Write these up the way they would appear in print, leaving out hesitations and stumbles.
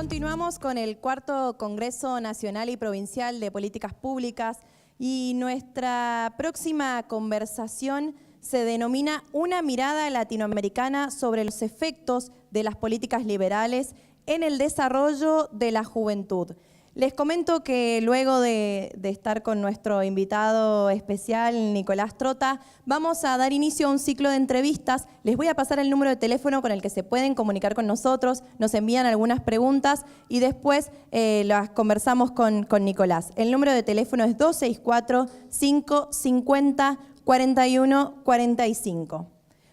Continuamos con el cuarto Congreso Nacional y Provincial de Políticas Públicas y nuestra próxima conversación se denomina Una mirada latinoamericana sobre los efectos de las políticas liberales en el desarrollo de la juventud. Les comento que luego de estar con nuestro invitado especial, Nicolás Trota, vamos a dar inicio a un ciclo de entrevistas. Les voy a pasar el número de teléfono con el que se pueden comunicar con nosotros, nos envían algunas preguntas y después las conversamos con Nicolás. El número de teléfono es 264-550-4145.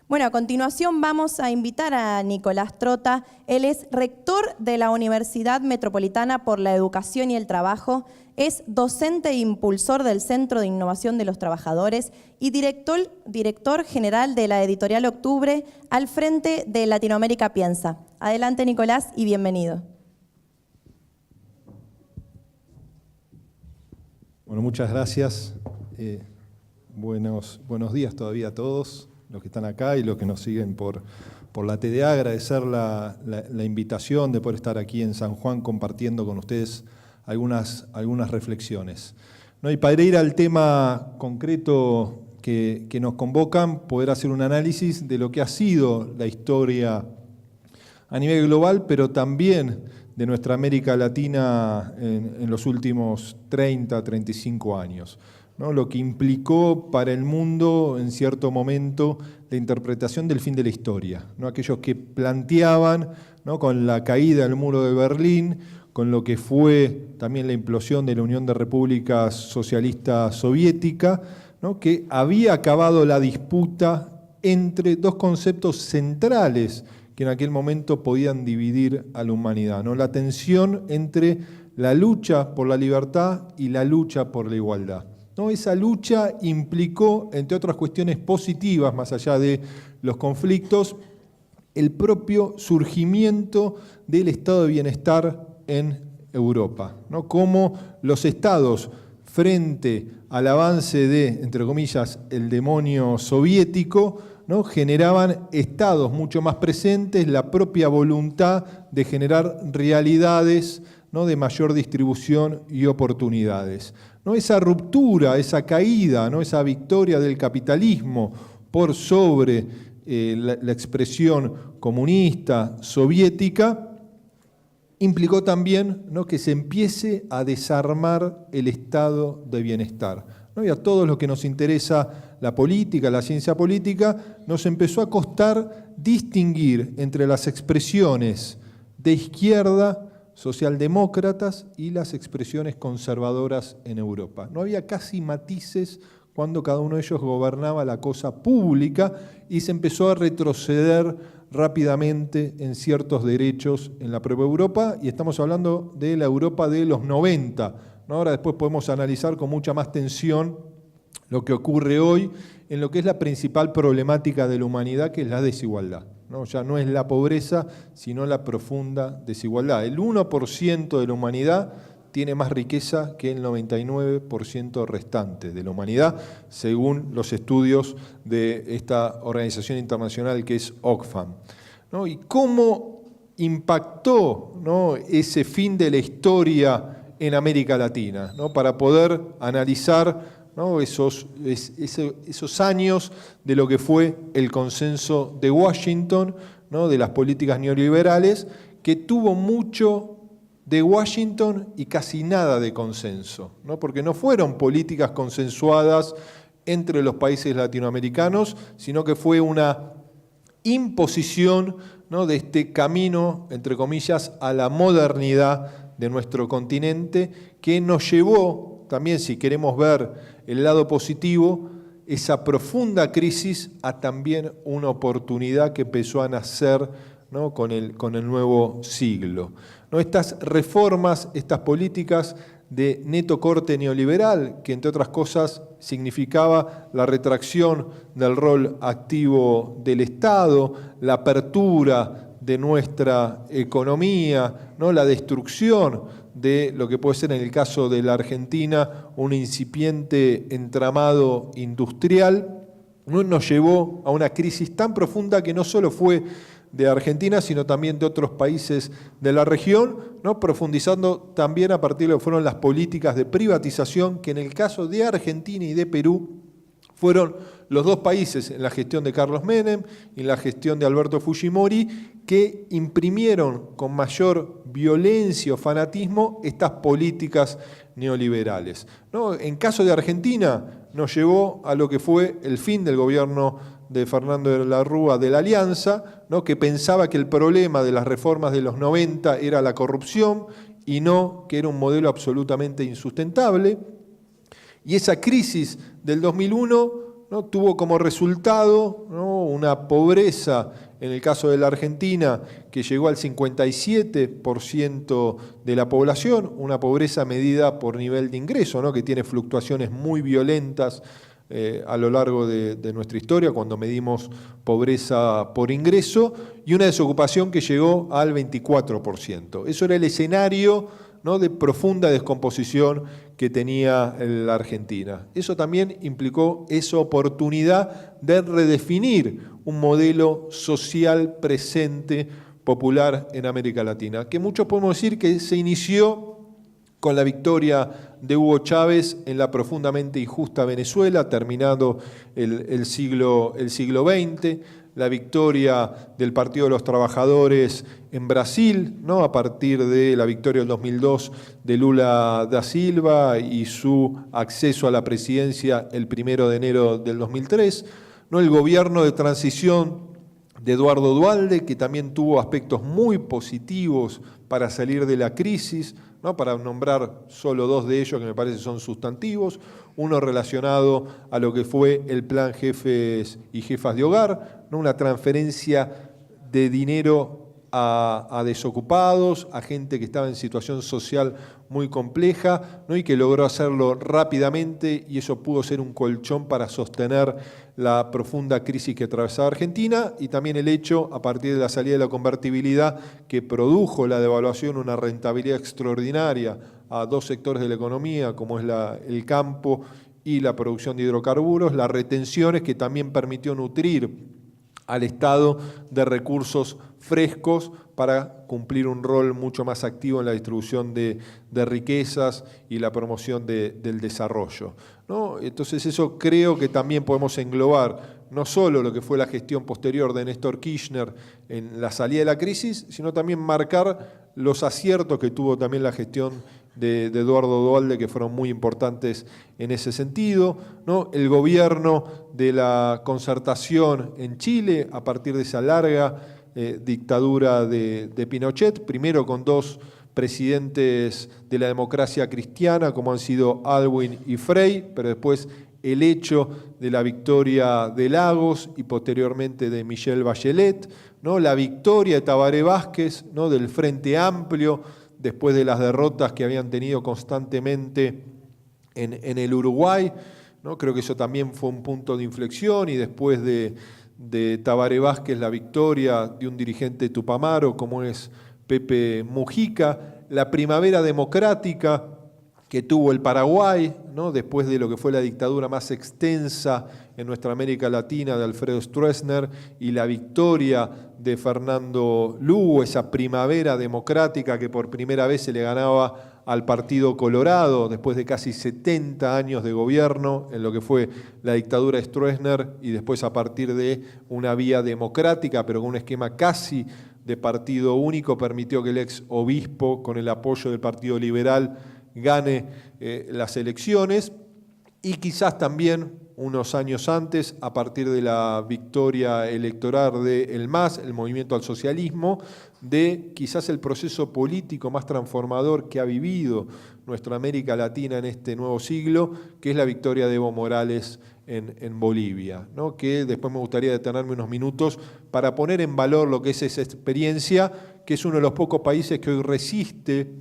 Bueno, a continuación vamos a invitar a Nicolás Trota. Él es rector de la Universidad Metropolitana por la Educación y el Trabajo, es docente e impulsor del Centro de Innovación de los Trabajadores y director general de la editorial Octubre al frente de Latinoamérica Piensa. Adelante, Nicolás, y bienvenido. Bueno, muchas gracias. Buenos días todavía a todos los que están acá y los que nos siguen por la TDA. Agradecer la invitación de poder estar aquí en San Juan compartiendo con ustedes algunas reflexiones. ¿No? Y para ir al tema concreto que nos convocan, poder hacer un análisis de lo que ha sido la historia a nivel global, pero también de nuestra América Latina en los últimos 30, 35 años. ¿No? Lo que implicó para el mundo, en cierto momento, la interpretación del fin de la historia, ¿no? Aquellos que planteaban, ¿no?, con la caída del muro de Berlín, con lo que fue también la implosión de la Unión de Repúblicas Socialistas Soviética, ¿no?, que había acabado la disputa entre dos conceptos centrales que en aquel momento podían dividir a la humanidad, ¿no? La tensión entre la lucha por la libertad y la lucha por la igualdad. ¿No? Esa lucha implicó, entre otras cuestiones positivas, más allá de los conflictos, el propio surgimiento del estado de bienestar en Europa, ¿no? Cómo los estados, frente al avance de, entre comillas, el demonio soviético, ¿no?, generaban estados mucho más presentes, la propia voluntad de generar realidades, ¿no?, de mayor distribución y oportunidades. ¿No? Esa ruptura, esa caída, ¿no?, esa victoria del capitalismo por sobre la expresión comunista, soviética, implicó también, ¿no?, que se empiece a desarmar el estado de bienestar, ¿no? Y a todos los que nos interesa la política, la ciencia política, nos empezó a costar distinguir entre las expresiones de izquierda, socialdemócratas y las expresiones conservadoras en Europa. No había casi matices cuando cada uno de ellos gobernaba la cosa pública y se empezó a retroceder rápidamente en ciertos derechos en la propia Europa, y estamos hablando de la Europa de los 90. ¿No? Ahora después podemos analizar con mucha más tensión lo que ocurre hoy en lo que es la principal problemática de la humanidad, que es la desigualdad. ¿No? Ya no es la pobreza, sino la profunda desigualdad. El 1% de la humanidad tiene más riqueza que el 99% restante de la humanidad, según los estudios de esta organización internacional que es Oxfam. ¿No? Y cómo impactó, ¿no?, ese fin de la historia en América Latina, ¿no?, para poder analizar, ¿no?, esos años de lo que fue el consenso de Washington, ¿no?, de las políticas neoliberales, que tuvo mucho de Washington y casi nada de consenso, ¿no?, porque no fueron políticas consensuadas entre los países latinoamericanos, sino que fue una imposición, ¿no?, de este camino, entre comillas, a la modernidad de nuestro continente, que nos llevó también, si queremos ver el lado positivo, esa profunda crisis a también una oportunidad que empezó a nacer, ¿no?, con el nuevo siglo. ¿No? Estas reformas, estas políticas de neto corte neoliberal, que entre otras cosas significaba la retracción del rol activo del Estado, la apertura de nuestra economía, ¿no?, la destrucción de lo que puede ser en el caso de la Argentina un incipiente entramado industrial, nos llevó a una crisis tan profunda que no solo fue de Argentina, sino también de otros países de la región, ¿no? Profundizando también a partir de lo que fueron las políticas de privatización, que en el caso de Argentina y de Perú fueron los dos países en la gestión de Carlos Menem y en la gestión de Alberto Fujimori que imprimieron con mayor violencia o fanatismo estas políticas neoliberales, ¿no? En caso de Argentina nos llevó a lo que fue el fin del gobierno de Fernando de la Rúa de la Alianza, ¿no? Que pensaba que el problema de las reformas de los 90 era la corrupción y no que era un modelo absolutamente insustentable. Y esa crisis del 2001, ¿no? Tuvo como resultado, ¿no? Una pobreza, en el caso de la Argentina, que llegó al 57% de la población, una pobreza medida por nivel de ingreso, ¿no? Que tiene fluctuaciones muy violentas a lo largo de nuestra historia, cuando medimos pobreza por ingreso, y una desocupación que llegó al 24%. Eso era el escenario, ¿no? De profunda descomposición que tenía la Argentina. Eso también implicó esa oportunidad de redefinir un modelo social presente, popular en América Latina, que muchos podemos decir que se inició con la victoria de Hugo Chávez en la profundamente injusta Venezuela, terminado el siglo XX, la victoria del Partido de los Trabajadores en Brasil, ¿no? A partir de la victoria del 2002 de Lula da Silva y su acceso a la presidencia el 1 de enero del 2003, ¿no? El gobierno de transición de Eduardo Duhalde, que también tuvo aspectos muy positivos para salir de la crisis, ¿no? Para nombrar solo dos de ellos que me parece son sustantivos, uno relacionado a lo que fue el plan Jefes y Jefas de Hogar, ¿no? Una transferencia de dinero a desocupados, a gente que estaba en situación social muy compleja, ¿no? Y que logró hacerlo rápidamente, y eso pudo ser un colchón para sostener la profunda crisis que atravesaba Argentina, y también el hecho, a partir de la salida de la convertibilidad, que produjo la devaluación, una rentabilidad extraordinaria a dos sectores de la economía, como es el campo y la producción de hidrocarburos, las retenciones, que también permitió nutrir al Estado de recursos frescos para cumplir un rol mucho más activo en la distribución de riquezas y la promoción del desarrollo, ¿no? Entonces eso creo que también podemos englobar no solo lo que fue la gestión posterior de Néstor Kirchner en la salida de la crisis, sino también marcar los aciertos que tuvo también la gestión de Eduardo Duhalde, que fueron muy importantes en ese sentido, ¿no? El gobierno de la concertación en Chile, a partir de esa larga dictadura de Pinochet, primero con dos presidentes de la democracia cristiana, como han sido Aylwin y Frei, pero después el hecho de la victoria de Lagos y posteriormente de Michelle Bachelet, ¿no? La victoria de Tabaré Vázquez, ¿no? Del Frente Amplio, después de las derrotas que habían tenido constantemente en el Uruguay, ¿no? Creo que eso también fue un punto de inflexión, y después de Tabaré Vázquez la victoria de un dirigente tupamaro como es Pepe Mujica, la primavera democrática que tuvo el Paraguay, ¿no? Después de lo que fue la dictadura más extensa en nuestra América Latina de Alfredo Stroessner, y la victoria de Fernando Lugo, esa primavera democrática que por primera vez se le ganaba al Partido Colorado después de casi 70 años de gobierno en lo que fue la dictadura de Stroessner, y después a partir de una vía democrática pero con un esquema casi de partido único, permitió que el ex obispo, con el apoyo del Partido Liberal, gane las elecciones. Y quizás también unos años antes, a partir de la victoria electoral del MAS, el Movimiento al Socialismo, de quizás el proceso político más transformador que ha vivido nuestra América Latina en este nuevo siglo, que es la victoria de Evo Morales en Bolivia, ¿no? Que después me gustaría detenerme unos minutos para poner en valor lo que es esa experiencia, que es uno de los pocos países que hoy resiste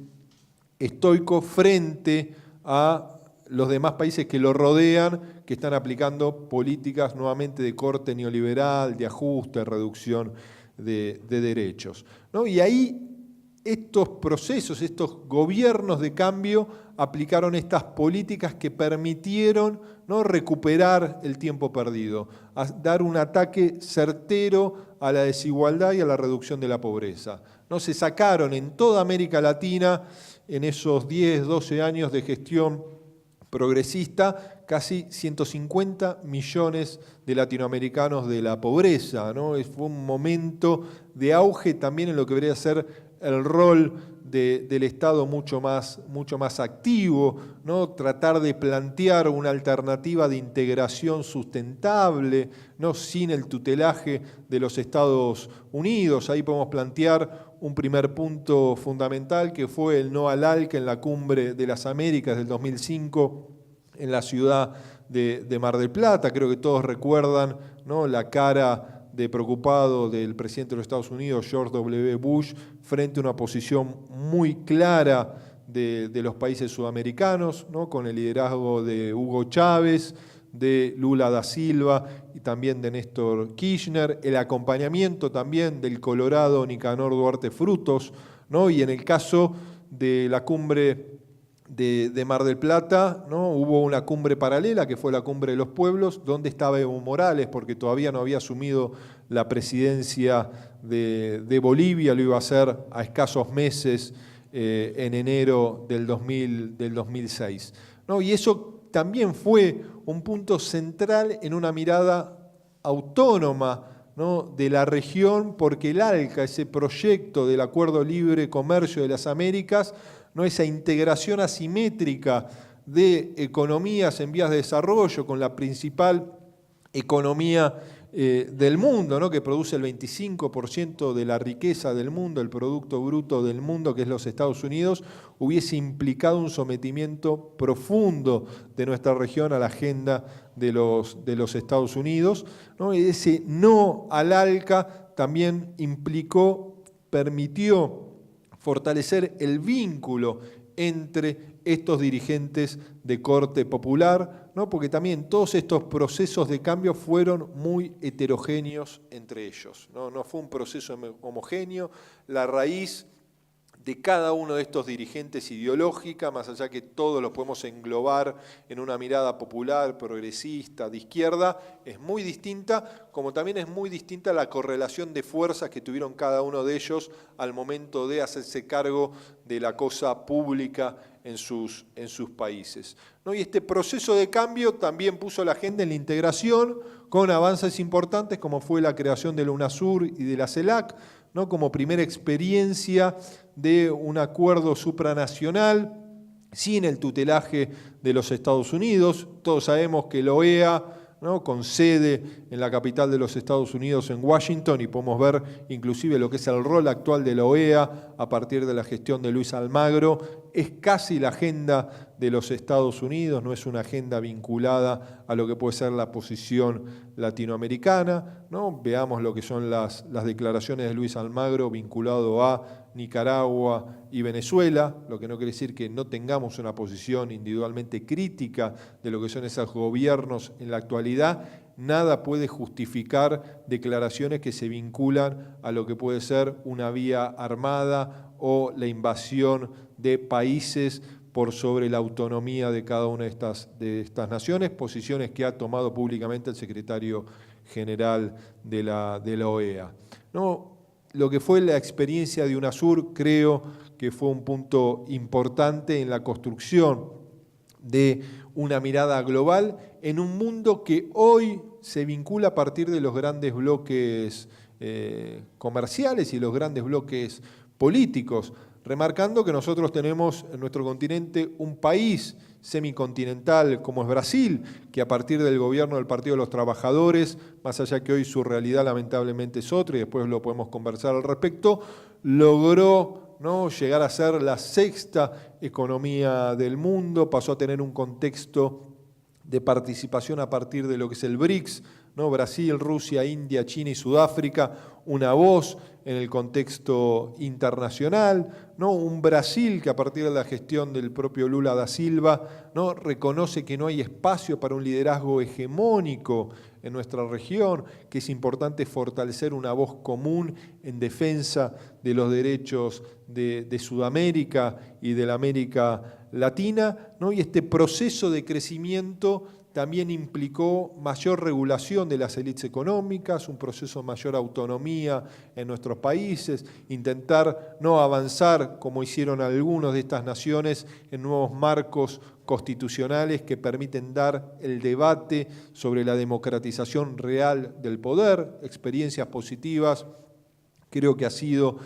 estoico frente a los demás países que lo rodean, que están aplicando políticas nuevamente de corte neoliberal, de ajuste, reducción de derechos, ¿no? Y ahí estos procesos, estos gobiernos de cambio aplicaron estas políticas que permitieron, ¿no?, recuperar el tiempo perdido, dar un ataque certero a la desigualdad y a la reducción de la pobreza. ¿No? Se sacaron en toda América Latina, en esos 10, 12 años de gestión progresista, casi 150 millones de latinoamericanos de la pobreza, ¿no? Fue un momento de auge también en lo que debería ser el rol del Estado mucho más activo, ¿no? Tratar de plantear una alternativa de integración sustentable, ¿no?, sin el tutelaje de los Estados Unidos. Ahí podemos plantear un primer punto fundamental, que fue el no al ALCA en la Cumbre de las Américas del 2005 en la ciudad de Mar del Plata. Creo que todos recuerdan, ¿no?, la cara de preocupado del presidente de los Estados Unidos, George W. Bush, frente a una posición muy clara de los países sudamericanos, ¿no?, con el liderazgo de Hugo Chávez, de Lula da Silva y también de Néstor Kirchner, el acompañamiento también del Colorado Nicanor Duarte Frutos, ¿no? Y en el caso de la cumbre de Mar del Plata, ¿no?, hubo una cumbre paralela que fue la Cumbre de los Pueblos, donde estaba Evo Morales, porque todavía no había asumido la presidencia de Bolivia, lo iba a hacer a escasos meses en enero del 2006. ¿No? Y eso también fue un punto central en una mirada autónoma, ¿no?, de la región, porque el ALCA, ese proyecto del Acuerdo Libre Comercio de las Américas, ¿no?, esa integración asimétrica de economías en vías de desarrollo con la principal economía del mundo, ¿no?, que produce el 25% de la riqueza del mundo, el Producto Bruto del mundo, que es los Estados Unidos, hubiese implicado un sometimiento profundo de nuestra región a la agenda de los Estados Unidos, ¿no? Y ese no al ALCA también permitió fortalecer el vínculo entre estos dirigentes de corte popular, ¿no?, porque también todos estos procesos de cambio fueron muy heterogéneos entre ellos, ¿no? No fue un proceso homogéneo. La raíz de cada uno de estos dirigentes ideológica, más allá que todos los podemos englobar en una mirada popular, progresista, de izquierda, es muy distinta, como también es muy distinta la correlación de fuerzas que tuvieron cada uno de ellos al momento de hacerse cargo de la cosa pública en sus países, ¿no? Y este proceso de cambio también puso la agenda en la integración, con avances importantes como fue la creación de la UNASUR y de la CELAC, ¿no?, como primera experiencia de un acuerdo supranacional sin el tutelaje de los Estados Unidos. Todos sabemos que la OEA, ¿no?, con sede en la capital de los Estados Unidos, en Washington, y podemos ver inclusive lo que es el rol actual de la OEA a partir de la gestión de Luis Almagro, es casi la agenda de los Estados Unidos, no es una agenda vinculada a lo que puede ser la posición latinoamericana, ¿no? Veamos lo que son las declaraciones de Luis Almagro vinculado a Nicaragua y Venezuela, lo que no quiere decir que no tengamos una posición individualmente crítica de lo que son esos gobiernos en la actualidad. Nada puede justificar declaraciones que se vinculan a lo que puede ser una vía armada o la invasión de países por sobre la autonomía de cada una de estas naciones, posiciones que ha tomado públicamente el secretario general de la OEA. ¿No? Lo que fue la experiencia de UNASUR creo que fue un punto importante en la construcción de una mirada global en un mundo que hoy se vincula a partir de los grandes bloques comerciales y los grandes bloques políticos, remarcando que nosotros tenemos en nuestro continente un país semicontinental como es Brasil, que a partir del gobierno del Partido de los Trabajadores, más allá que hoy su realidad lamentablemente es otra y después lo podemos conversar al respecto, logró, ¿no?, llegar a ser la sexta economía del mundo, pasó a tener un contexto de participación a partir de lo que es el BRICS, ¿no? Brasil, Rusia, India, China y Sudáfrica, una voz en el contexto internacional, ¿no? Un Brasil que a partir de la gestión del propio Lula da Silva, ¿no? reconoce que no hay espacio para un liderazgo hegemónico en nuestra región, que es importante fortalecer una voz común en defensa de los derechos de Sudamérica y de la América Latina, ¿no? Y este proceso de crecimiento también implicó mayor regulación de las élites económicas, un proceso de mayor autonomía en nuestros países, intentar no avanzar, como hicieron algunos de estas naciones, en nuevos marcos constitucionales que permiten dar el debate sobre la democratización real del poder, experiencias positivas. Creo que ha sido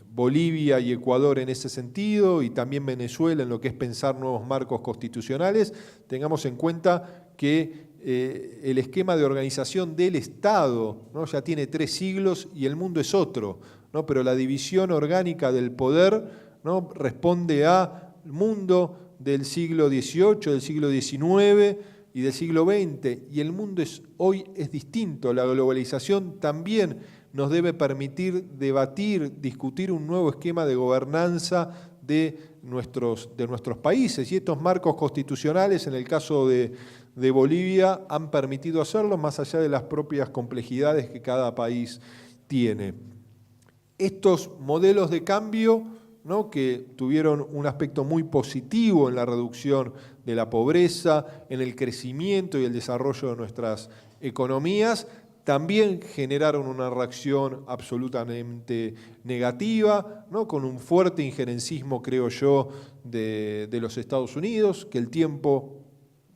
Bolivia y Ecuador en ese sentido, y también Venezuela en lo que es pensar nuevos marcos constitucionales. Tengamos en cuenta que el esquema de organización del Estado, ¿no? ya tiene 3 siglos y el mundo es otro, ¿no? Pero la división orgánica del poder, ¿no? responde al mundo del siglo XVIII, del siglo XIX y del siglo XX, y el mundo hoy es distinto. La globalización también nos debe permitir debatir, discutir un nuevo esquema de gobernanza de nuestros países. Y estos marcos constitucionales, en el caso de Bolivia, han permitido hacerlo más allá de las propias complejidades que cada país tiene. Estos modelos de cambio, ¿no? que tuvieron un aspecto muy positivo en la reducción de la pobreza, en el crecimiento y el desarrollo de nuestras economías, también generaron una reacción absolutamente negativa, ¿no? con un fuerte injerencismo, creo yo, de los Estados Unidos, que el tiempo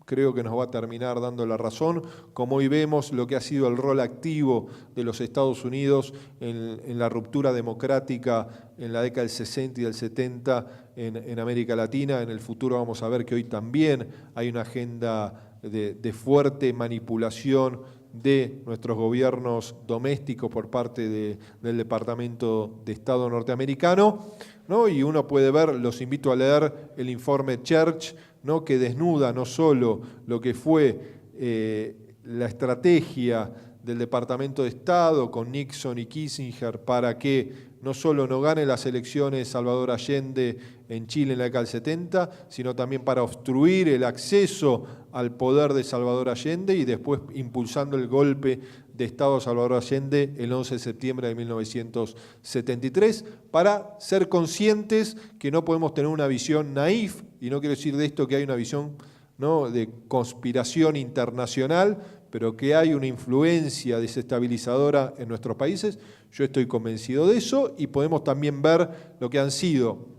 creo que nos va a terminar dando la razón, como hoy vemos lo que ha sido el rol activo de los Estados Unidos en la ruptura democrática en la década del 60 y del 70 en América Latina. En el futuro vamos a ver que hoy también hay una agenda de fuerte manipulación de nuestros gobiernos domésticos por parte del Departamento de Estado norteamericano, ¿no? Y uno puede ver, los invito a leer el informe Church, ¿no? que desnuda no solo lo que fue la estrategia del Departamento de Estado con Nixon y Kissinger para que no solo no gane las elecciones Salvador Allende en Chile en la década del 70, sino también para obstruir el acceso al poder de Salvador Allende y después impulsando el golpe de Estado de Salvador Allende el 11 de septiembre de 1973, para ser conscientes que no podemos tener una visión naif, y no quiero decir de esto que hay una visión, ¿no? de conspiración internacional, pero que hay una influencia desestabilizadora en nuestros países. Yo estoy convencido de eso, y podemos también ver lo que han sido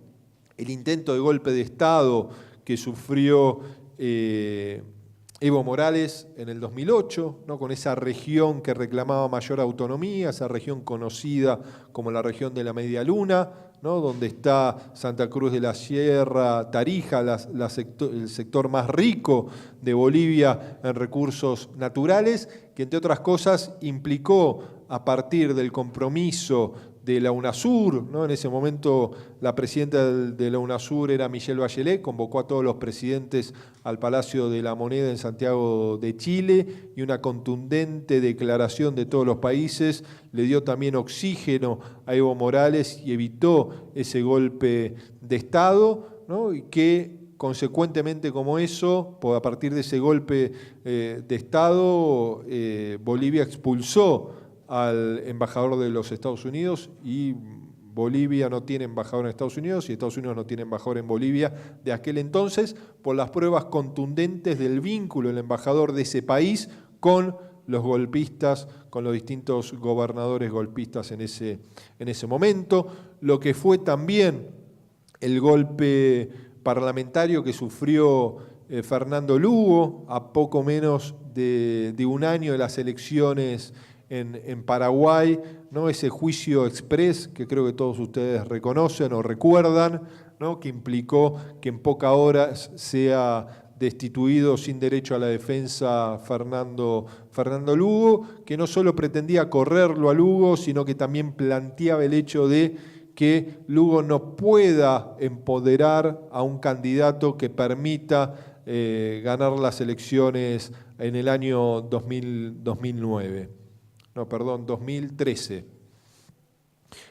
el intento de golpe de Estado que sufrió Evo Morales en el 2008, ¿no? con esa región que reclamaba mayor autonomía, esa región conocida como la región de la Media Luna, ¿no? donde está Santa Cruz de la Sierra, Tarija, el sector más rico de Bolivia en recursos naturales, que entre otras cosas implicó, a partir del compromiso de la UNASUR, ¿no? en ese momento la presidenta de la UNASUR era Michelle Bachelet, convocó a todos los presidentes al Palacio de la Moneda en Santiago de Chile, y una contundente declaración de todos los países le dio también oxígeno a Evo Morales y evitó ese golpe de Estado, ¿no? y que consecuentemente como eso, a partir de ese golpe de Estado, Bolivia expulsó al embajador de los Estados Unidos, y Bolivia no tiene embajador en Estados Unidos y Estados Unidos no tiene embajador en Bolivia de aquel entonces, por las pruebas contundentes del vínculo del embajador de ese país con los golpistas, con los distintos gobernadores golpistas en ese momento. Lo que fue también el golpe parlamentario que sufrió Fernando Lugo a poco menos de un año de las elecciones en Paraguay, ¿no? ese juicio exprés que creo que todos ustedes reconocen o recuerdan, ¿no? que implicó que en pocas horas sea destituido sin derecho a la defensa Fernando Lugo, que no solo pretendía correrlo a Lugo, sino que también planteaba el hecho de que Lugo no pueda empoderar a un candidato que permita ganar las elecciones en el año 2013.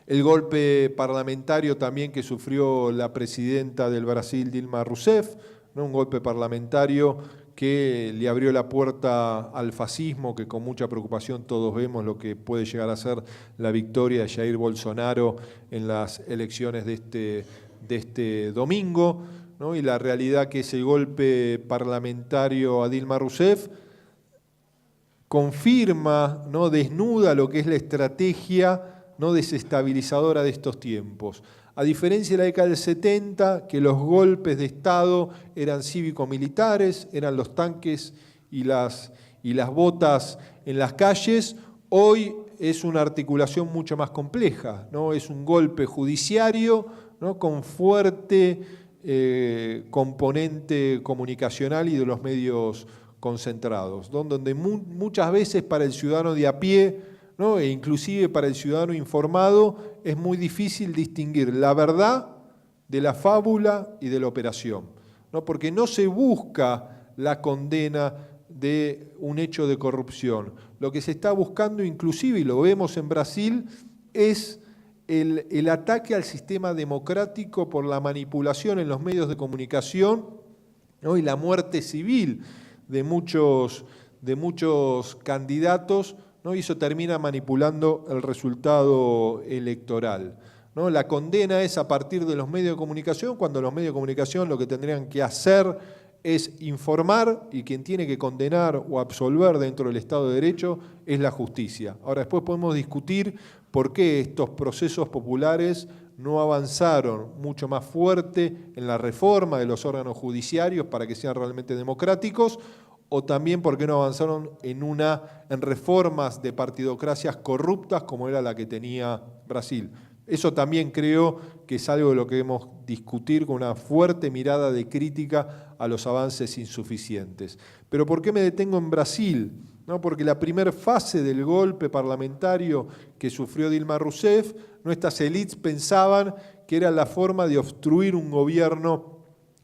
El golpe parlamentario también que sufrió la presidenta del Brasil, Dilma Rousseff, ¿no? Un golpe parlamentario que le abrió la puerta al fascismo, que con mucha preocupación todos vemos lo que puede llegar a ser la victoria de Jair Bolsonaro en las elecciones de este domingo, ¿no? Y la realidad que ese golpe parlamentario a Dilma Rousseff confirma, ¿no? Desnuda lo que es la estrategia, ¿no? Desestabilizadora de estos tiempos. A diferencia de la década del 70, que los golpes de Estado eran cívico-militares, eran los tanques y las botas en las calles, hoy es una articulación mucho más compleja, ¿no? Es un golpe judiciario, ¿no? Con fuerte componente comunicacional y de los medios concentrados, donde muchas veces para el ciudadano de a pie, ¿no? E inclusive para el ciudadano informado es muy difícil distinguir la verdad de la fábula y de la operación, ¿no? Porque no se busca la condena de un hecho de corrupción. Lo que se está buscando, inclusive, y lo vemos en Brasil, es el ataque al sistema democrático por la manipulación en los medios de comunicación, ¿no? Y la muerte civil de muchos candidatos, ¿no? Y eso termina manipulando el resultado electoral, ¿no? La condena es a partir de los medios de comunicación, cuando los medios de comunicación lo que tendrían que hacer es informar, y quien tiene que condenar o absolver dentro del Estado de Derecho es la justicia. Ahora, después podemos discutir por qué estos procesos populares no avanzaron mucho más fuerte en la reforma de los órganos judiciarios para que sean realmente democráticos, o también por qué no avanzaron en reformas de partidocracias corruptas como era la que tenía Brasil. Eso también creo que es algo de lo que debemos discutir con una fuerte mirada de crítica a los avances insuficientes. Pero ¿por qué me detengo en Brasil? ¿No? Porque la primera fase del golpe parlamentario que sufrió Dilma Rousseff, nuestras élites pensaban que era la forma de obstruir un gobierno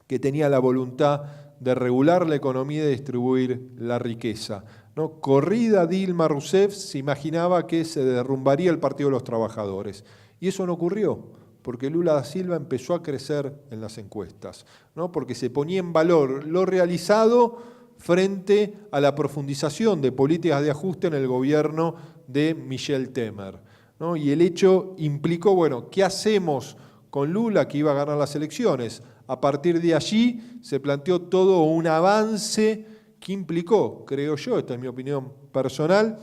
que tenía la voluntad de regular la economía y de distribuir la riqueza, ¿no? Corrida Dilma Rousseff se imaginaba que se derrumbaría el Partido de los Trabajadores. Y eso no ocurrió, porque Lula da Silva empezó a crecer en las encuestas, ¿no? Porque se ponía en valor lo realizado frente a la profundización de políticas de ajuste en el gobierno de Michel Temer, ¿no? Y el hecho implicó, bueno, ¿qué hacemos con Lula, que iba a ganar las elecciones? A partir de allí se planteó todo un avance que implicó, creo yo, esta es mi opinión personal,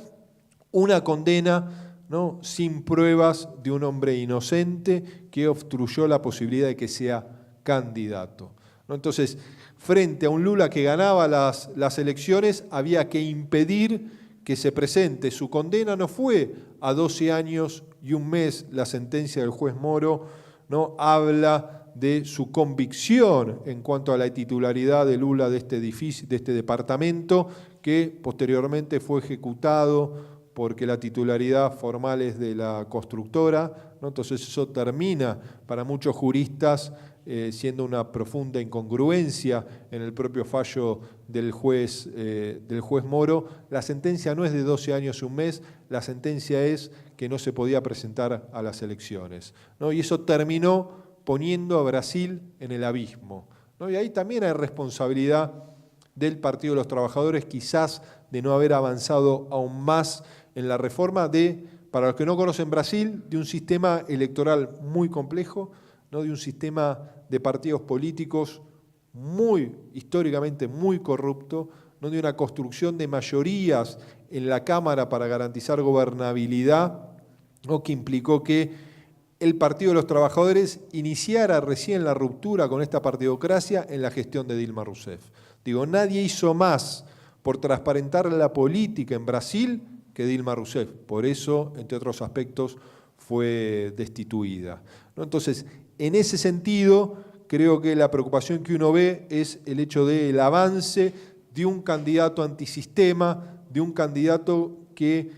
una condena, ¿no? Sin pruebas de un hombre inocente que obstruyó la posibilidad de que sea candidato, ¿no? Entonces, frente a un Lula que ganaba las elecciones, había que impedir que se presente. Su condena no fue a 12 años y un mes, la sentencia del juez Moro, ¿no? Habla de su convicción en cuanto a la titularidad de Lula de este edificio, de este departamento, que posteriormente fue ejecutado porque la titularidad formal es de la constructora, ¿no? Entonces eso termina para muchos juristas siendo una profunda incongruencia en el propio fallo del juez Moro. La sentencia no es de 12 años y un mes, la sentencia es que no se podía presentar a las elecciones, ¿no? Y eso terminó poniendo a Brasil en el abismo, ¿no? Y ahí también hay responsabilidad del Partido de los Trabajadores, quizás de no haber avanzado aún más en la reforma para los que no conocen Brasil, de un sistema electoral muy complejo, ¿no? De un sistema de partidos políticos históricamente muy corrupto, ¿no? De una construcción de mayorías en la Cámara para garantizar gobernabilidad, ¿no? Que implicó que el Partido de los Trabajadores iniciara recién la ruptura con esta partidocracia en la gestión de Dilma Rousseff. Digo, nadie hizo más por transparentar la política en Brasil que Dilma Rousseff. Por eso, entre otros aspectos, fue destituida, ¿no? Entonces, en ese sentido, creo que la preocupación que uno ve es el hecho del avance de un candidato antisistema, de un candidato que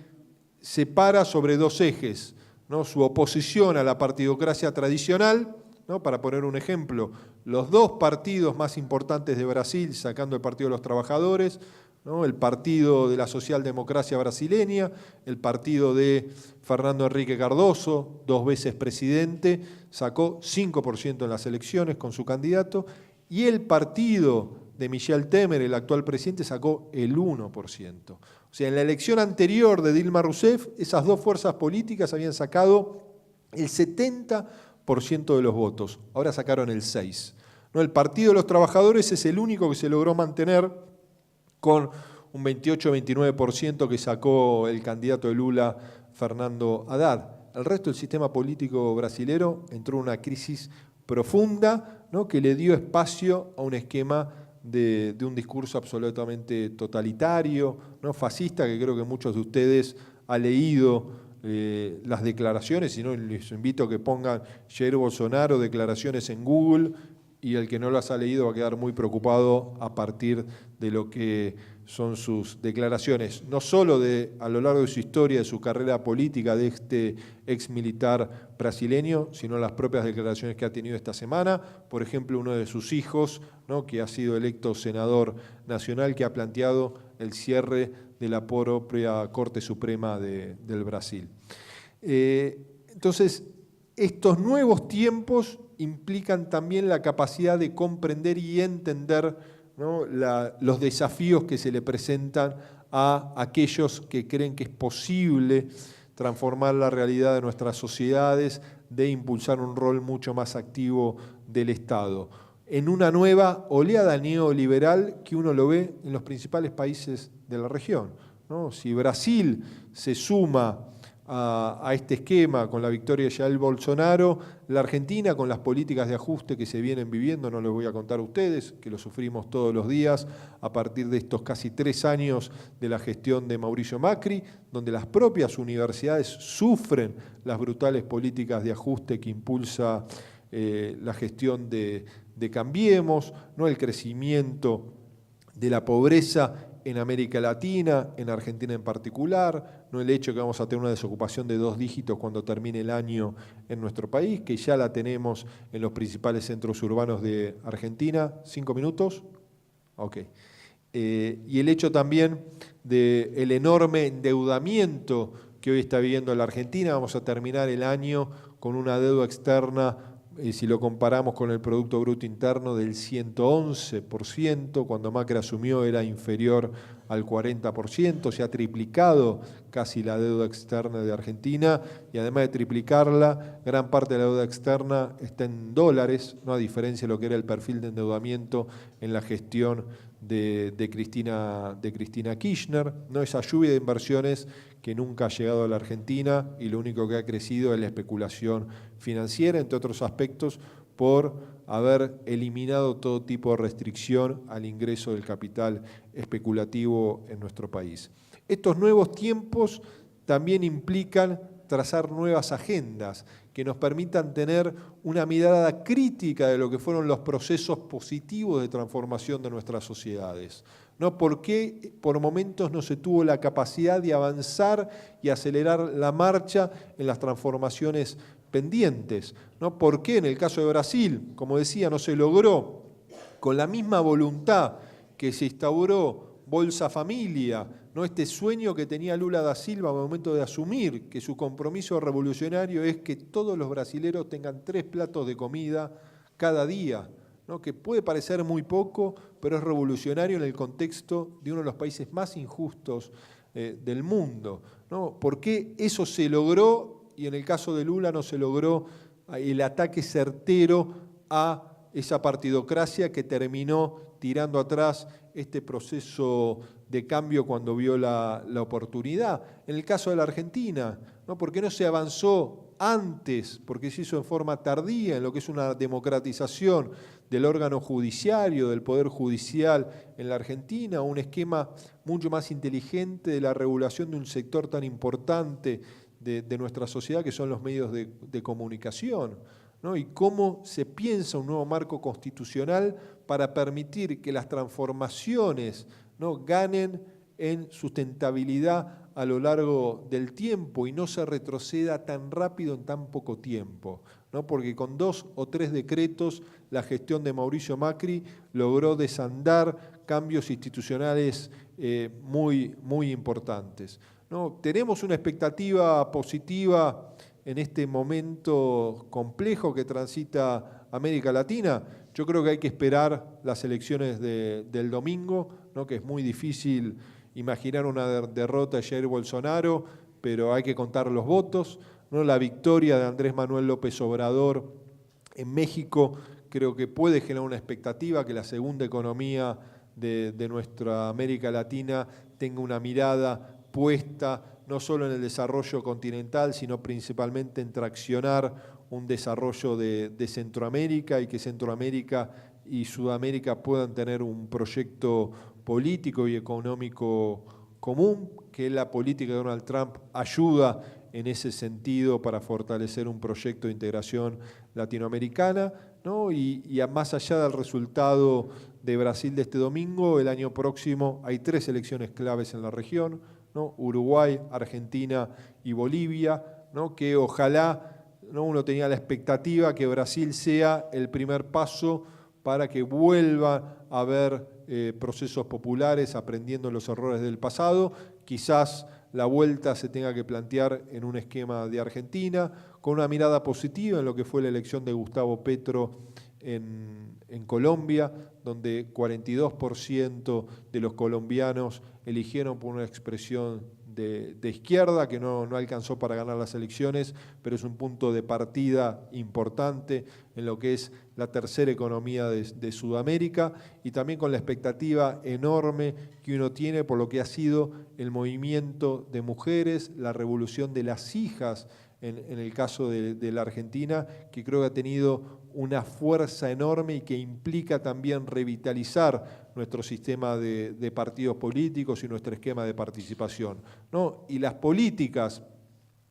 se para sobre dos ejes, ¿no? Su oposición a la partidocracia tradicional, ¿no? Para poner un ejemplo, los dos partidos más importantes de Brasil, sacando el Partido de los Trabajadores, ¿no? El partido de la socialdemocracia brasileña, el partido de Fernando Henrique Cardoso, 2 veces presidente, sacó 5% en las elecciones con su candidato, y el partido de Michel Temer, el actual presidente, sacó el 1%. O sea, en la elección anterior de Dilma Rousseff, esas dos fuerzas políticas habían sacado el 70% de los votos, ahora sacaron el 6%. ¿No? El Partido de los Trabajadores es el único que se logró mantener con un 28-29% que sacó el candidato de Lula, Fernando Haddad. El resto del sistema político brasilero entró en una crisis profunda, ¿no? Que le dio espacio a un esquema de un discurso absolutamente totalitario, ¿no? Fascista, que creo que muchos de ustedes han leído las declaraciones, si no les invito a que pongan Jair Bolsonaro declaraciones en Google, y el que no las ha leído va a quedar muy preocupado a partir de lo que son sus declaraciones, no solo a lo largo de su historia, de su carrera política de este ex militar brasileño, sino las propias declaraciones que ha tenido esta semana. Por ejemplo, uno de sus hijos, ¿no? Que ha sido electo senador nacional, que ha planteado el cierre de la propia Corte Suprema del Brasil. Entonces, estos nuevos tiempos implican también la capacidad de comprender y entender, ¿no? Los desafíos que se le presentan a aquellos que creen que es posible transformar la realidad de nuestras sociedades, de impulsar un rol mucho más activo del Estado, en una nueva oleada neoliberal que uno lo ve en los principales países de la región, ¿no? Si Brasil se suma a este esquema con la victoria de Jair Bolsonaro, la Argentina con las políticas de ajuste que se vienen viviendo, no les voy a contar a ustedes, que lo sufrimos todos los días a partir de estos casi 3 años de la gestión de Mauricio Macri, donde las propias universidades sufren las brutales políticas de ajuste que impulsa la gestión de Cambiemos, ¿no? El crecimiento de la pobreza en América Latina, en Argentina en particular, no el hecho que vamos a tener una desocupación de 2 dígitos cuando termine el año en nuestro país, que ya la tenemos en los principales centros urbanos de Argentina. 5 minutos. Ok. Y el hecho también del enorme endeudamiento que hoy está viviendo la Argentina. Vamos a terminar el año con una deuda externa, si lo comparamos con el Producto Bruto Interno, del 111%, cuando Macri asumió era inferior al 40%, se ha triplicado casi la deuda externa de Argentina, y además de triplicarla, gran parte de la deuda externa está en dólares, ¿no? A diferencia de lo que era el perfil de endeudamiento en la gestión de Cristina Kirchner, ¿no? Esa lluvia de inversiones que nunca ha llegado a la Argentina, y lo único que ha crecido es la especulación financiera, entre otros aspectos, por haber eliminado todo tipo de restricción al ingreso del capital especulativo en nuestro país. Estos nuevos tiempos también implican trazar nuevas agendas que nos permitan tener una mirada crítica de lo que fueron los procesos positivos de transformación de nuestras sociedades, ¿no? ¿Por qué por momentos no se tuvo la capacidad de avanzar y acelerar la marcha en las transformaciones pendientes, ¿no? ¿Por qué en el caso de Brasil, como decía, no se logró con la misma voluntad que se instauró Bolsa Familia, ¿no? Este sueño que tenía Lula da Silva al momento de asumir que su compromiso revolucionario es que todos los brasileros tengan 3 platos de comida cada día, ¿no? Que puede parecer muy poco, pero es revolucionario en el contexto de uno de los países más injustos del mundo, ¿no? ¿Por qué eso se logró y en el caso de Lula no se logró el ataque certero a esa partidocracia que terminó tirando atrás este proceso de cambio cuando vio la oportunidad? En el caso de la Argentina, ¿no? ¿Por qué no se avanzó antes? Porque se hizo en forma tardía en lo que es una democratización del órgano judiciario, del Poder Judicial en la Argentina, un esquema mucho más inteligente de la regulación de un sector tan importante de nuestra sociedad que son los medios de comunicación, ¿no? Y cómo se piensa un nuevo marco constitucional para permitir que las transformaciones, ¿no? ganen en sustentabilidad a lo largo del tiempo y no se retroceda tan rápido en tan poco tiempo, ¿no? Porque con 2 o 3 decretos la gestión de Mauricio Macri logró desandar cambios institucionales muy importantes, ¿no? Tenemos una expectativa positiva en este momento complejo que transita América Latina. Yo creo que hay que esperar las elecciones del domingo, ¿no? Que es muy difícil imaginar una derrota de Jair Bolsonaro, pero hay que contar los votos, ¿no? La victoria de Andrés Manuel López Obrador en México creo que puede generar una expectativa que la segunda economía de nuestra América Latina tenga una mirada puesta no solo en el desarrollo continental, sino principalmente en traccionar un desarrollo de Centroamérica y que Centroamérica y Sudamérica puedan tener un proyecto político y económico común, que la política de Donald Trump ayuda en ese sentido para fortalecer un proyecto de integración latinoamericana, ¿no? Y más allá del resultado de Brasil de este domingo, el año próximo hay 3 elecciones claves en la región, ¿no? Uruguay, Argentina y Bolivia, ¿no? Que ojalá, ¿no? Uno tenía la expectativa que Brasil sea el primer paso para que vuelva a haber procesos populares aprendiendo los errores del pasado. Quizás la vuelta se tenga que plantear en un esquema de Argentina, con una mirada positiva en lo que fue la elección de Gustavo Petro en Colombia, donde 42% de los colombianos eligieron por una expresión de izquierda, que no alcanzó para ganar las elecciones, pero es un punto de partida importante en lo que es la tercera economía de Sudamérica, y también con la expectativa enorme que uno tiene por lo que ha sido el movimiento de mujeres, la revolución de las hijas, en el caso de la Argentina, que creo que ha tenido una fuerza enorme y que implica también revitalizar nuestro sistema de partidos políticos y nuestro esquema de participación, ¿no? Y las políticas,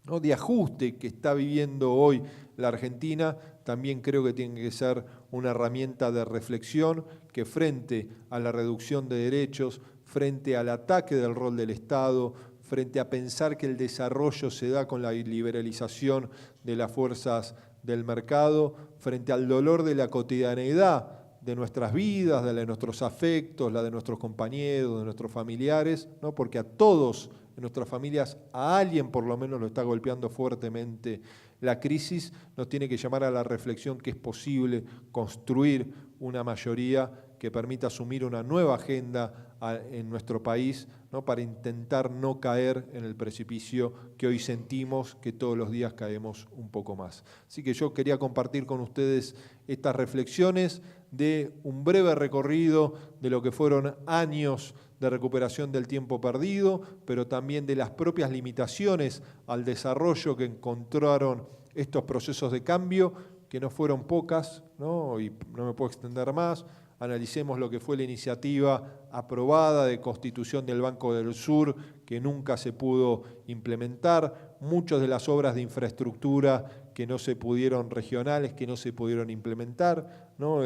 ¿no?, de ajuste que está viviendo hoy la Argentina también creo que tienen que ser una herramienta de reflexión que frente a la reducción de derechos, frente al ataque del rol del Estado, frente a pensar que el desarrollo se da con la liberalización de las fuerzas del mercado, frente al dolor de la cotidianeidad de nuestras vidas, de nuestros afectos, la de nuestros compañeros, de nuestros familiares, ¿no? Porque a todos en nuestras familias, a alguien por lo menos lo está golpeando fuertemente la crisis, nos tiene que llamar a la reflexión que es posible construir una mayoría que permita asumir una nueva agenda en nuestro país, ¿no?, para intentar no caer en el precipicio que hoy sentimos que todos los días caemos un poco más. Así que yo quería compartir con ustedes estas reflexiones de un breve recorrido de lo que fueron años de recuperación del tiempo perdido, pero también de las propias limitaciones al desarrollo que encontraron estos procesos de cambio, que no fueron pocas, ¿no? Y no me puedo extender más. Analicemos lo que fue la iniciativa aprobada de constitución del Banco del Sur, que nunca se pudo implementar, muchas de las obras de infraestructura que no se pudieron, regionales, que no se pudieron implementar, ¿no?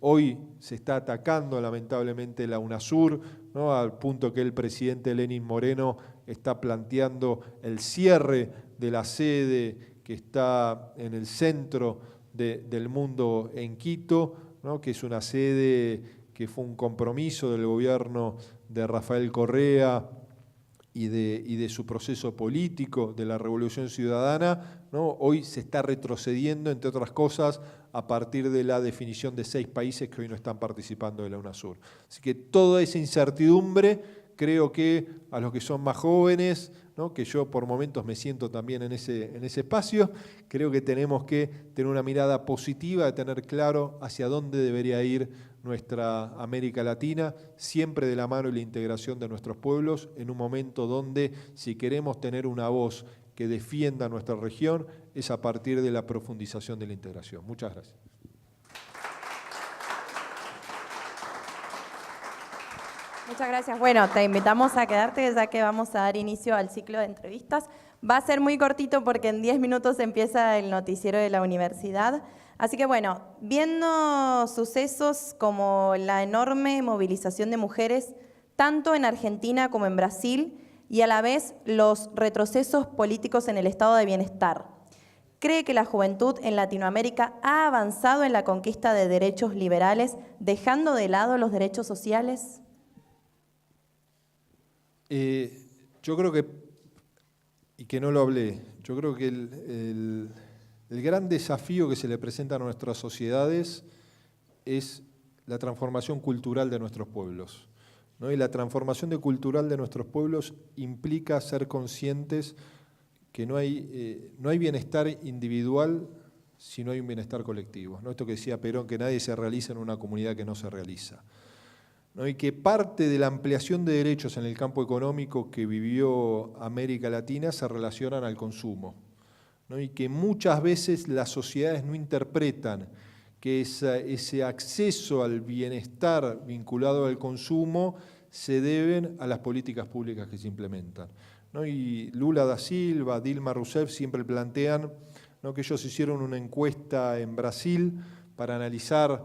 Hoy se está atacando lamentablemente la UNASUR, ¿no?, al punto que el presidente Lenín Moreno está planteando el cierre de la sede que está en el centro del mundo en Quito, ¿no?, que es una sede que fue un compromiso del gobierno de Rafael Correa y de su proceso político, de la Revolución Ciudadana, ¿no? Hoy se está retrocediendo, entre otras cosas, a partir de la definición de 6 países que hoy no están participando de la UNASUR. Así que toda esa incertidumbre, creo que a los que son más jóvenes, ¿no?, que yo por momentos me siento también en ese espacio, creo que tenemos que tener una mirada positiva, de tener claro hacia dónde debería ir nuestra América Latina, siempre de la mano y la integración de nuestros pueblos, en un momento donde, si queremos tener una voz que defienda nuestra región, es a partir de la profundización de la integración. Muchas gracias. Muchas gracias. Bueno, te invitamos a quedarte ya que vamos a dar inicio al ciclo de entrevistas. Va a ser muy cortito porque en 10 minutos empieza el noticiero de la universidad. Así que bueno, viendo sucesos como la enorme movilización de mujeres, tanto en Argentina como en Brasil, y a la vez los retrocesos políticos en el estado de bienestar, ¿Cree que la juventud en Latinoamérica ha avanzado en la conquista de derechos liberales, dejando de lado los derechos sociales? Yo creo que, y que no lo hablé, yo creo que el gran desafío que se le presenta a nuestras sociedades es la transformación cultural de nuestros pueblos, ¿no? Y la transformación cultural de nuestros pueblos implica ser conscientes que no hay bienestar individual si no hay un bienestar colectivo, ¿no? Esto que decía Perón, que nadie se realiza en una comunidad que no se realiza, ¿no? Y que parte de la ampliación de derechos en el campo económico que vivió América Latina se relacionan al consumo, ¿no? Y que muchas veces las sociedades no interpretan que ese acceso al bienestar vinculado al consumo se deben a las políticas públicas que se implementan, ¿no? Y Lula da Silva, Dilma Rousseff siempre plantean, ¿no?, que ellos hicieron una encuesta en Brasil para analizar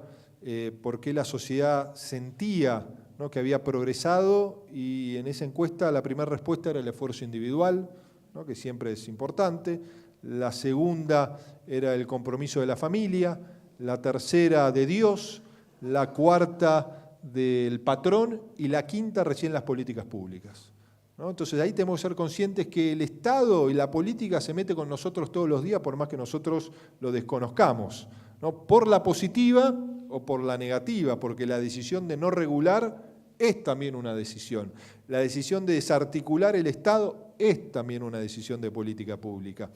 por qué la sociedad sentía, ¿no?, que había progresado, y en esa encuesta la primera respuesta era el esfuerzo individual, ¿no?, que siempre es importante, la segunda era el compromiso de la familia, la tercera de Dios, la cuarta del patrón y la quinta recién las políticas públicas, ¿no? Entonces ahí tenemos que ser conscientes que el Estado y la política se mete con nosotros todos los días por más que nosotros lo desconozcamos, ¿no? Por la positiva o por la negativa, porque la decisión de no regular es también una decisión. La decisión de desarticular el Estado es también una decisión de política pública.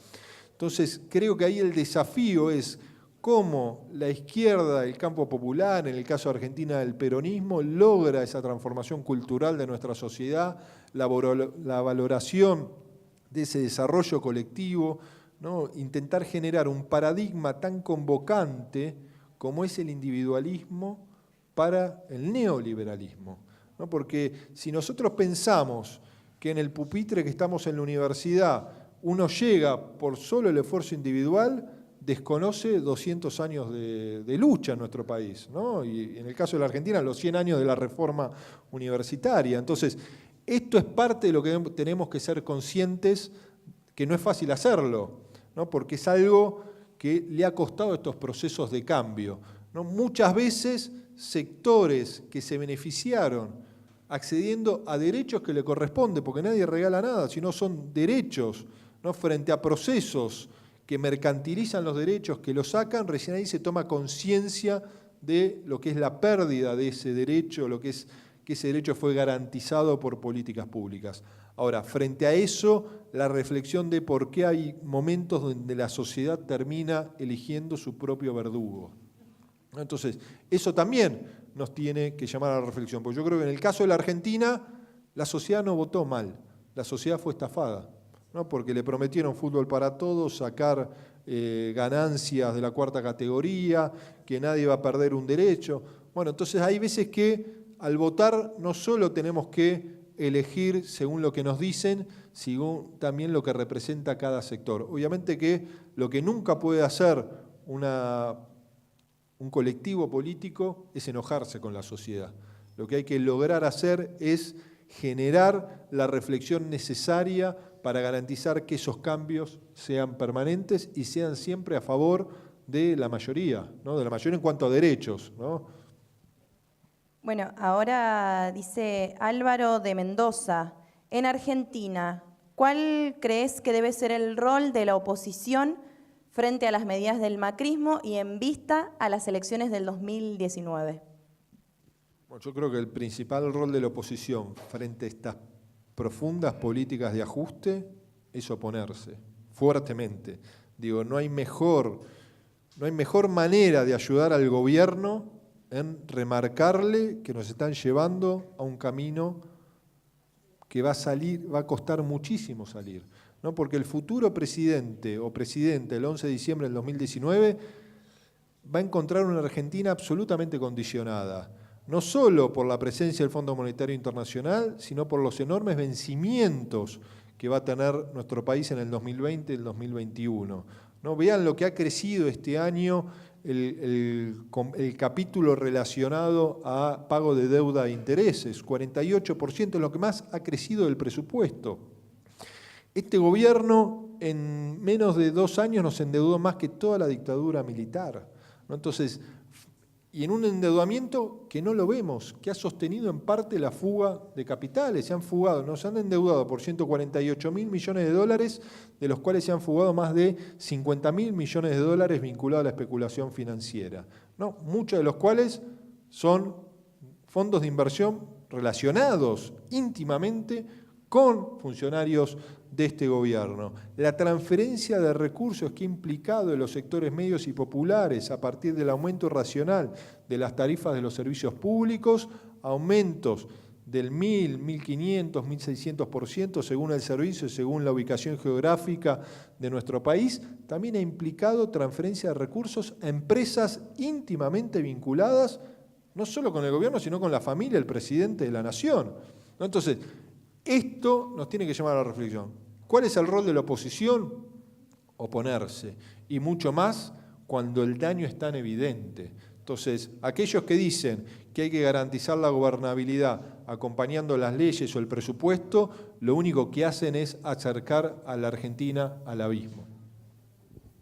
Entonces creo que ahí el desafío es cómo la izquierda, el campo popular, en el caso de Argentina el peronismo, logra esa transformación cultural de nuestra sociedad, la valoración de ese desarrollo colectivo, ¿no? Intentar generar un paradigma tan convocante como es el individualismo para el neoliberalismo, ¿no? Porque si nosotros pensamos que en el pupitre que estamos en la universidad uno llega por solo el esfuerzo individual, desconoce 200 años de lucha en nuestro país, ¿no? Y en el caso de la Argentina, los 100 años de la reforma universitaria. Entonces, esto es parte de lo que tenemos que ser conscientes, que no es fácil hacerlo, ¿no? Porque es algo que le ha costado estos procesos de cambio, ¿no? Muchas veces sectores que se beneficiaron accediendo a derechos que le corresponden, porque nadie regala nada, sino son derechos, ¿no?, frente a procesos que mercantilizan los derechos, que los sacan, recién ahí se toma conciencia de lo que es la pérdida de ese derecho, lo que es que ese derecho fue garantizado por políticas públicas. Ahora, frente a eso, la reflexión de por qué hay momentos donde la sociedad termina eligiendo su propio verdugo. Entonces, eso también nos tiene que llamar a la reflexión, porque yo creo que en el caso de la Argentina, la sociedad no votó mal, la sociedad fue estafada, ¿no? Porque le prometieron fútbol para todos, sacar ganancias de la cuarta categoría, que nadie va a perder un derecho. Bueno, entonces hay veces que al votar no solo tenemos que elegir según lo que nos dicen, sino también lo que representa cada sector. Obviamente que lo que nunca puede hacer un colectivo político es enojarse con la sociedad. Lo que hay que lograr hacer es generar la reflexión necesaria para garantizar que esos cambios sean permanentes y sean siempre a favor de la mayoría, ¿no? De la mayoría en cuanto a derechos, ¿no? Bueno, ahora dice Álvaro de Mendoza, en Argentina, ¿cuál crees que debe ser el rol de la oposición frente a las medidas del macrismo y en vista a las elecciones del 2019? Bueno, yo creo que el principal rol de la oposición frente a estas profundas políticas de ajuste es oponerse fuertemente. Digo, no hay mejor manera de ayudar al gobierno en remarcarle que nos están llevando a un camino que va a costar muchísimo salir, ¿no? Porque el futuro presidente o presidenta el 11 de diciembre del 2019 va a encontrar una Argentina absolutamente condicionada, no solo por la presencia del Fondo Monetario Internacional, sino por los enormes vencimientos que va a tener nuestro país en el 2020 y el 2021. ¿No? Vean lo que ha crecido este año el capítulo relacionado a pago de deuda e intereses, 48% es lo que más ha crecido del presupuesto. Este gobierno en menos de 2 años nos endeudó más que toda la dictadura militar, ¿no? Entonces, y en un endeudamiento que no lo vemos, que ha sostenido en parte la fuga de capitales. Se han fugado, nos han endeudado por 148.000 millones de dólares, de los cuales se han fugado más de 50.000 millones de dólares vinculados a la especulación financiera, ¿no? Muchos de los cuales son fondos de inversión relacionados íntimamente con funcionarios de este gobierno. La transferencia de recursos que ha implicado en los sectores medios y populares a partir del aumento racional de las tarifas de los servicios públicos, aumentos del 1.000, 1.500, 1.600% según el servicio y según la ubicación geográfica de nuestro país, también ha implicado transferencia de recursos a empresas íntimamente vinculadas no solo con el gobierno, sino con la familia, el presidente de la nación, ¿no? Entonces, esto nos tiene que llamar a la reflexión. ¿Cuál es el rol de la oposición? Oponerse. Y mucho más cuando el daño es tan evidente. Entonces, aquellos que dicen que hay que garantizar la gobernabilidad acompañando las leyes o el presupuesto, lo único que hacen es acercar a la Argentina al abismo.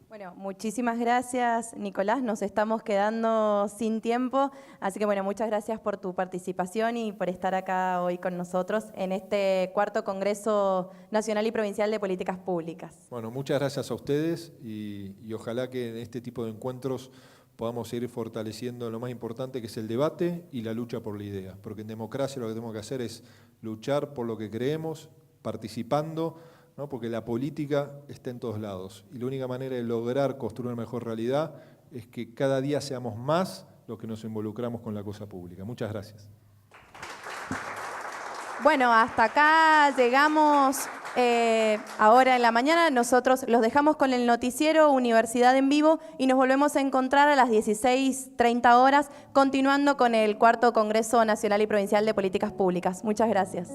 Bueno, muchísimas gracias, Nicolás. Nos estamos quedando sin tiempo, así que bueno, muchas gracias por tu participación y por estar acá hoy con nosotros en este 4º Congreso Nacional y Provincial de Políticas Públicas. Bueno, muchas gracias a ustedes y ojalá que en este tipo de encuentros podamos seguir fortaleciendo lo más importante, que es el debate y la lucha por la idea, porque en democracia lo que tenemos que hacer es luchar por lo que creemos, participando, ¿no? Porque la política está en todos lados y la única manera de lograr construir una mejor realidad es que cada día seamos más los que nos involucramos con la cosa pública. Muchas gracias. Bueno, hasta acá llegamos ahora en la mañana. Nosotros los dejamos con el noticiero Universidad en Vivo y nos volvemos a encontrar a las 16:30 horas, continuando con el 4º Congreso Nacional y Provincial de Políticas Públicas. Muchas gracias.